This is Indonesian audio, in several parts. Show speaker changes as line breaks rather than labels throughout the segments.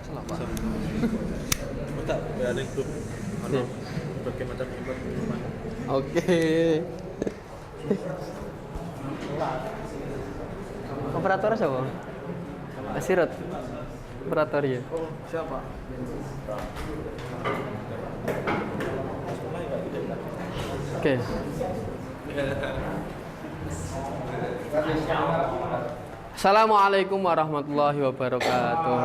Salah Pak.
Tak ada grup. Ano, berbagai macam event.
Oke. Operator siapa? Asirot. Operator ya.
Oh, siapa?
Oke. Assalamualaikum warahmatullahi wabarakatuh.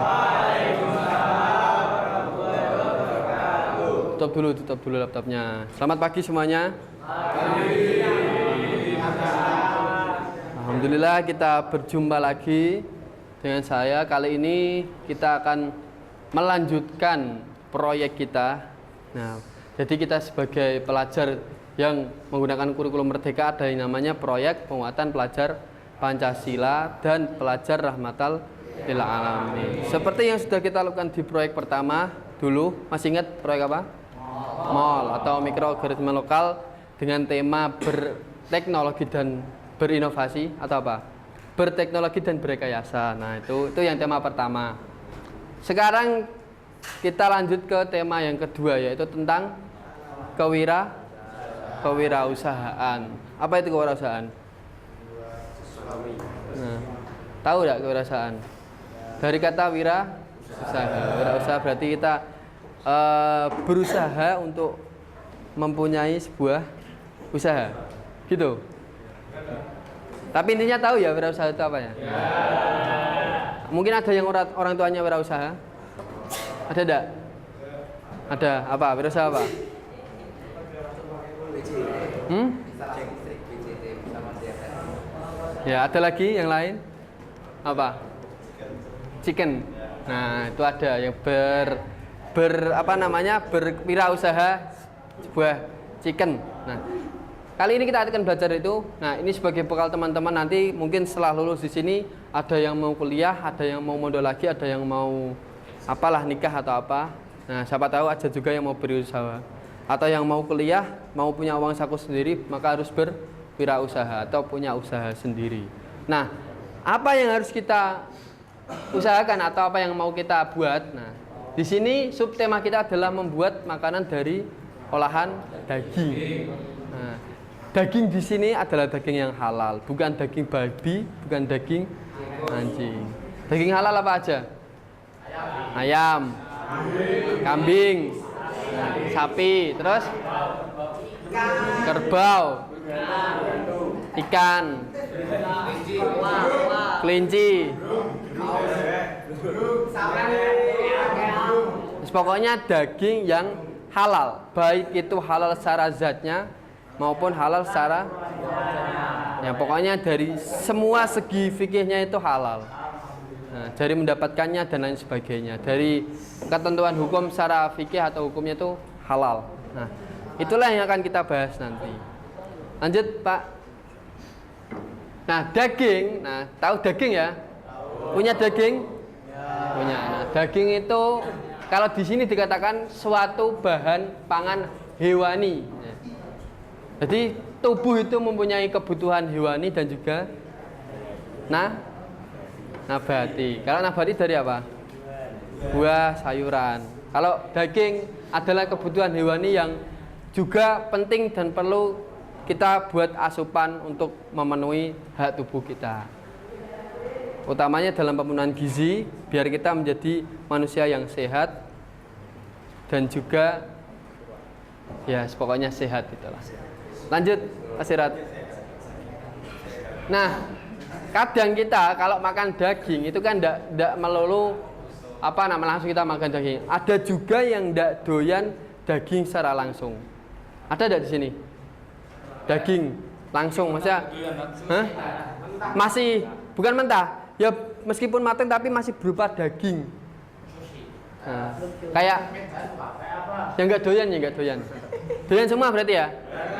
Tutup dulu laptopnya. Selamat pagi semuanya. Alhamdulillah kita berjumpa lagi dengan saya. Kali ini kita akan melanjutkan proyek kita. Nah, jadi kita sebagai pelajar yang menggunakan kurikulum Merdeka ada yang namanya proyek penguatan pelajar Pancasila dan pelajar rahmatal lil alamin. Seperti yang sudah kita lakukan di proyek pertama dulu, masih ingat proyek apa? MOL atau mikroorganisme lokal dengan tema berteknologi dan berinovasi atau apa? Berteknologi dan berrekayasa. Nah, itu yang tema pertama. Sekarang kita lanjut ke tema yang kedua, yaitu tentang kewirausahaan. Apa itu kewirausahaan? Nah, tahu tidak kewirausahaan? Dari kata wirausaha berarti kita berusaha untuk mempunyai sebuah usaha, gitu. Tapi intinya tahu ya wirausaha itu apa ya? Mungkin ada yang orang tuanya wirausaha? Ada enggak? Ada apa? Wirausaha apa? Ya, ada lagi yang lain? Apa? Chicken. Nah, itu ada yang berwirausaha sebuah chicken. Nah, kali ini kita akan belajar itu. Nah, ini sebagai bekal teman-teman nanti mungkin setelah lulus di sini ada yang mau kuliah, ada yang mau mondok lagi, ada yang mau apalah nikah atau apa. Nah, siapa tahu ada juga yang mau berusaha. Atau yang mau kuliah, mau punya uang saku sendiri, maka harus berwirausaha atau punya usaha sendiri. Nah, apa yang harus kita usahakan atau apa yang mau kita buat? Nah, di sini subtema kita adalah membuat makanan dari olahan daging. Nah, daging di sini adalah daging yang halal, bukan daging babi, bukan daging anjing. Daging halal apa aja? Ayam, kambing, sapi, terus kerbau, ikan, kelinci. Pokoknya daging yang halal, baik itu halal secara zatnya maupun halal secara ya pokoknya dari semua segi fikihnya itu halal. Nah, dari mendapatkannya dan lain sebagainya, dari ketentuan hukum secara fikih atau hukumnya itu halal. Nah, itulah yang akan kita bahas nanti. Lanjut, Pak. Nah, daging. Nah, tahu daging ya? Punya daging? Punya. Nah, daging itu kalau di sini dikatakan suatu bahan pangan hewani. Jadi tubuh itu mempunyai kebutuhan hewani dan juga nabati. Kalau nabati dari apa? Buah, sayuran. Kalau daging adalah kebutuhan hewani yang juga penting dan perlu kita buat asupan untuk memenuhi hak tubuh kita. Utamanya dalam pemenuhan gizi, biar kita menjadi manusia yang sehat dan juga ya pokoknya sehat itulah. Lanjut, Asirat. Nah, kadang kita kalau makan daging itu kan tidak melulu langsung kita makan daging. Ada juga yang tidak doyan daging secara langsung. Ada tidak di sini? Daging langsung, maksudnya? Hah? Masih bukan mentah. Ya meskipun matang tapi masih berupa daging. Nah, kayak yang nggak doyan ya nggak doyan. Doyan semua berarti ya.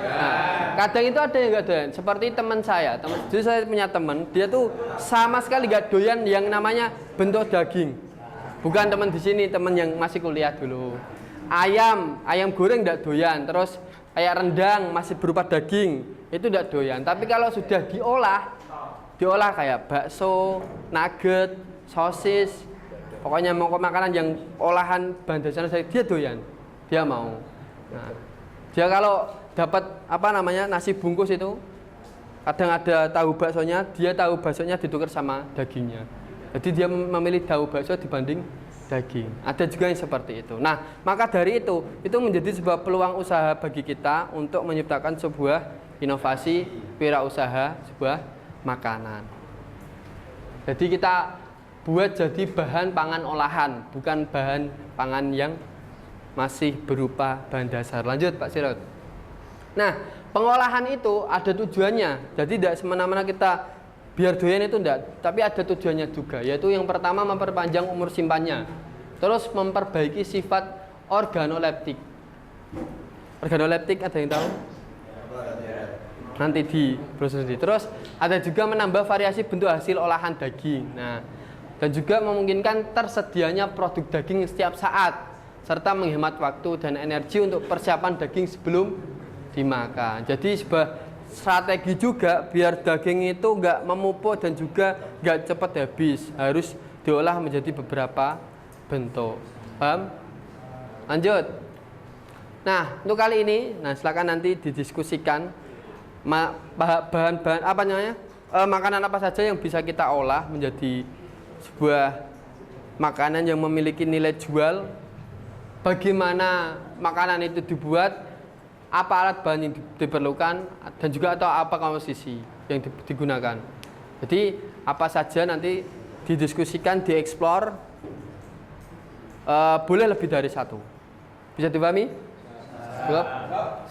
Nah, kadang itu ada yang nggak doyan. Seperti teman saya. Jadi saya punya teman, dia tuh sama sekali nggak doyan yang namanya bentuk daging. Bukan teman di sini, teman yang masih kuliah dulu. Ayam goreng nggak doyan. Terus kayak rendang masih berupa daging, itu nggak doyan. Tapi kalau sudah diolah kayak bakso, nugget, sosis, pokoknya mau makanan yang olahan bahan dasarnya saya, dia doyan, dia mau. Nah, dia kalau dapat apa namanya nasi bungkus itu, kadang ada tahu baksonya, dia tahu baksonya ditukar sama dagingnya. Jadi dia memilih tahu bakso dibanding daging. Ada juga yang seperti itu. Nah, maka dari itu menjadi sebuah peluang usaha bagi kita untuk menciptakan sebuah inovasi wirausaha sebuah makanan. Jadi kita buat jadi bahan pangan olahan, bukan bahan pangan yang masih berupa bahan dasar. Lanjut Pak Sirot. Nah, pengolahan itu ada tujuannya. Jadi tidak semena-mena kita biar doyan itu enggak, tapi ada tujuannya juga, yaitu yang pertama memperpanjang umur simpannya. Terus memperbaiki sifat organoleptik. Organoleptik ada yang tahu? Nanti di proses ini. Terus ada juga menambah variasi bentuk hasil olahan daging. Nah, dan juga memungkinkan tersedianya produk daging setiap saat serta menghemat waktu dan energi untuk persiapan daging sebelum dimakan. Jadi sebuah strategi juga biar daging itu enggak memupuk dan juga enggak cepat habis, harus diolah menjadi beberapa bentuk. Paham? Lanjut. Nah, untuk kali ini, silakan nanti didiskusikan bahan-bahan apa namanya, makanan apa saja yang bisa kita olah menjadi sebuah makanan yang memiliki nilai jual. Bagaimana makanan itu dibuat, apa alat bahan yang diperlukan, dan juga atau apa komposisi yang digunakan. Jadi apa saja nanti didiskusikan, dieksplor. Boleh lebih dari satu. Bisa dipahami? Belum?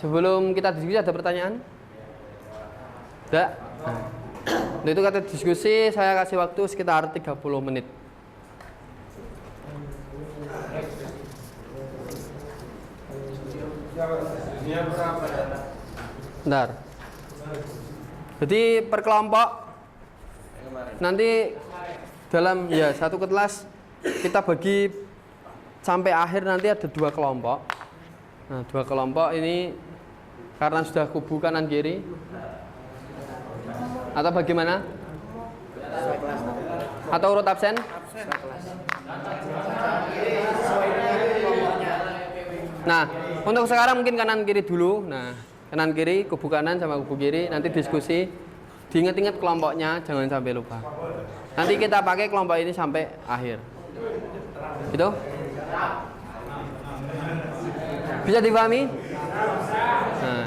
Sebelum kita diskusi ada pertanyaan? Tidak? Nah, itu kata diskusi saya kasih waktu sekitar 30 menit. Bentar. Jadi per kelompok nanti dalam satu kelas kita bagi sampai akhir nanti ada 2 kelompok. Nah, 2 kelompok ini karena sudah kubu kanan kiri atau bagaimana? Atau urut absen? Nah, untuk sekarang mungkin kanan kiri dulu. Nah, kanan kiri, kubu kanan sama kubu kiri, nanti diskusi. Diingat-ingat kelompoknya, jangan sampai lupa. Nanti kita pakai kelompok ini sampai akhir. Gitu? Bisa dipahami? Nah.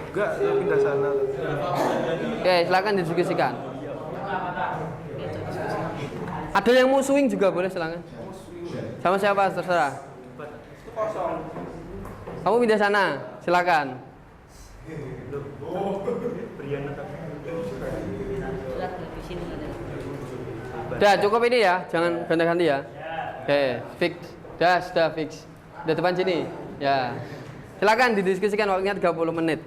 Enggak, pindah sana.
Oke, silakan didiskusikan. Ada yang mau swing juga boleh, silakan. Sama siapa terserah. Kamu pindah sana, silakan. Udah cukup ini ya, jangan ganti-ganti ya. Oke, fix. Sudah fix. Udah depan sini. Ya. Silakan didiskusikan waktunya 30 menit.